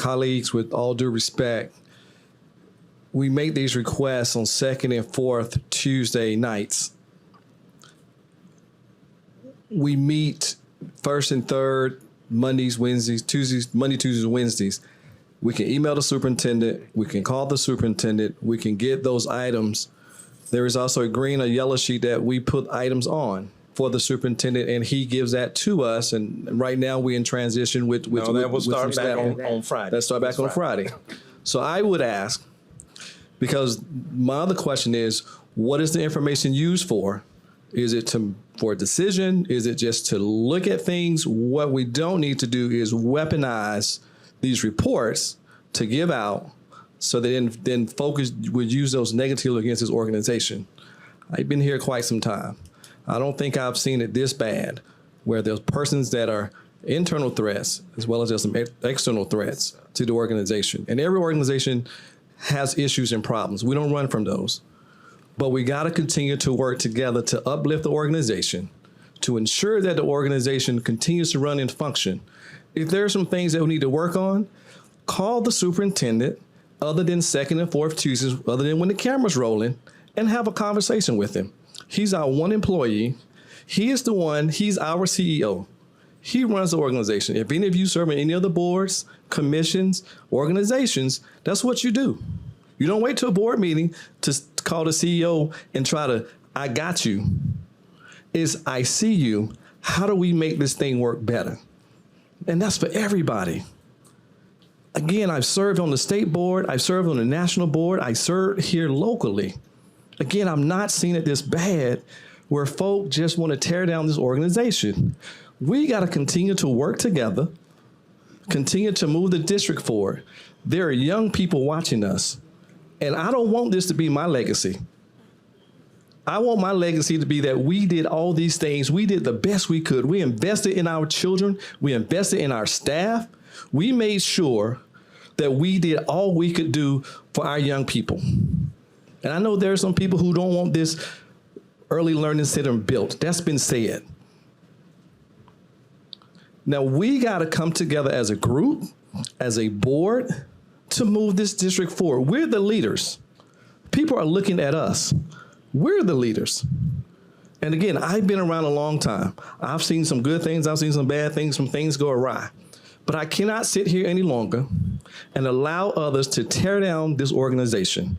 colleagues, with all due respect, we make these requests on second and fourth Tuesday nights. We meet first and third Mondays, Wednesdays, Tuesdays, Monday, Tuesdays, Wednesdays. We can email the superintendent. We can call the superintendent. We can get those items. There is also a green or yellow sheet that we put items on for the superintendent, and he gives that to us. And right now we're in transition with that will start back on Friday. Let's start back on Friday. So I would ask, because my other question is, what is the information used for? Is it for a decision? Is it just to look at things? What we don't need to do is weaponize these reports to give out so that then folks would use those negatively against this organization. I've been here quite some time. I don't think I've seen it this bad, where there's persons that are internal threats as well as there's some external threats to the organization. And every organization has issues and problems. We don't run from those. But we got to continue to work together to uplift the organization, to ensure that the organization continues to run and function. If there are some things that we need to work on, call the superintendent, other than second and fourth Tuesdays, other than when the camera's rolling, and have a conversation with him. He's our one employee. He is the one, he's our CEO. He runs the organization. If any of you serve in any other boards, commissions, organizations, that's what you do. You don't wait to a board meeting to call the CEO and try to, I got you. It's, I see you. How do we make this thing work better? And that's for everybody. Again, I've served on the state board. I've served on the national board. I served here locally. Again, I'm not seeing it this bad where folk just want to tear down this organization. We got to continue to work together, continue to move the district forward. There are young people watching us, and I don't want this to be my legacy. I want my legacy to be that we did all these things. We did the best we could. We invested in our children. We invested in our staff. We made sure that we did all we could do for our young people. And I know there are some people who don't want this early learning center built. That's been said. Now we got to come together as a group, as a board, to move this district forward. We're the leaders. People are looking at us. We're the leaders. And again, I've been around a long time. I've seen some good things. I've seen some bad things, some things go awry. But I cannot sit here any longer and allow others to tear down this organization.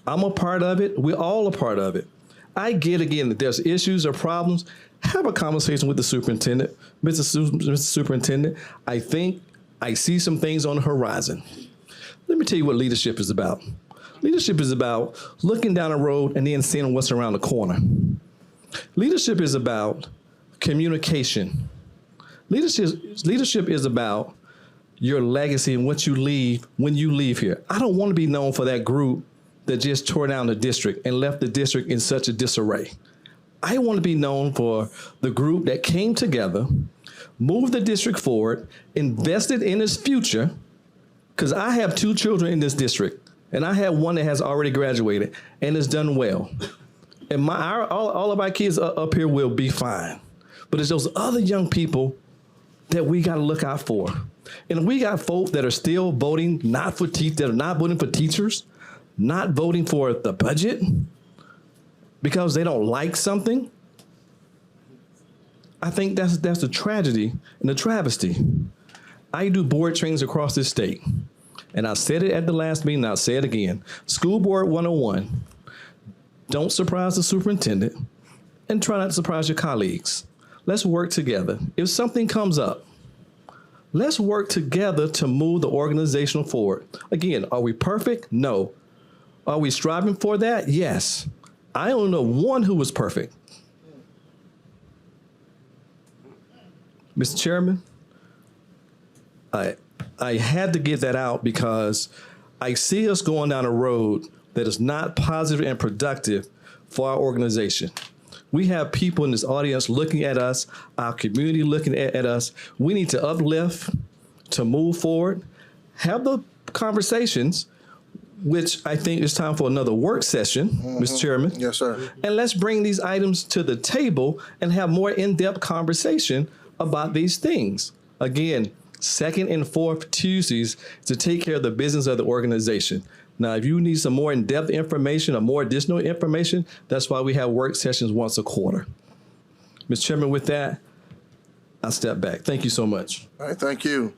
I'm a part of it. We're all a part of it. I get, again, that there's issues or problems. Have a conversation with the superintendent. Mr. Superintendent, I think I see some things on the horizon. Let me tell you what leadership is about. Leadership is about looking down the road and then seeing what's around the corner. Leadership is about communication. Leadership is about your legacy and what you leave when you leave here. I don't want to be known for that group that just tore down the district and left the district in such a disarray. I want to be known for the group that came together, moved the district forward, invested in its future, because I have 2 children in this district, and I have one that has already graduated and has done well. And all of our kids up here will be fine. But it's those other young people that we got to look out for. And we got folks that are still voting that are not voting for teachers, not voting for the budget because they don't like something. I think that's a tragedy and a travesty. I do board trainings across this state, and I said it at the last meeting, and I'll say it again. School Board 101, don't surprise the superintendent, and try not to surprise your colleagues. Let's work together. If something comes up, let's work together to move the organization forward. Again, are we perfect? No. Are we striving for that? Yes. I don't know one who was perfect. Mr. Chairman, I had to get that out because I see us going down a road that is not positive and productive for our organization. We have people in this audience looking at us, our community looking at us. We need to uplift, to move forward, have the conversations, which I think is time for another work session, Mr. Chairman. Yes, sir. And let's bring these items to the table and have more in-depth conversation about these things. Again, second and fourth Tuesdays to take care of the business of the organization. Now, if you need some more in-depth information or more additional information, that's why we have work sessions once a quarter. Mr. Chairman, with that, I step back. Thank you so much. All right, thank you.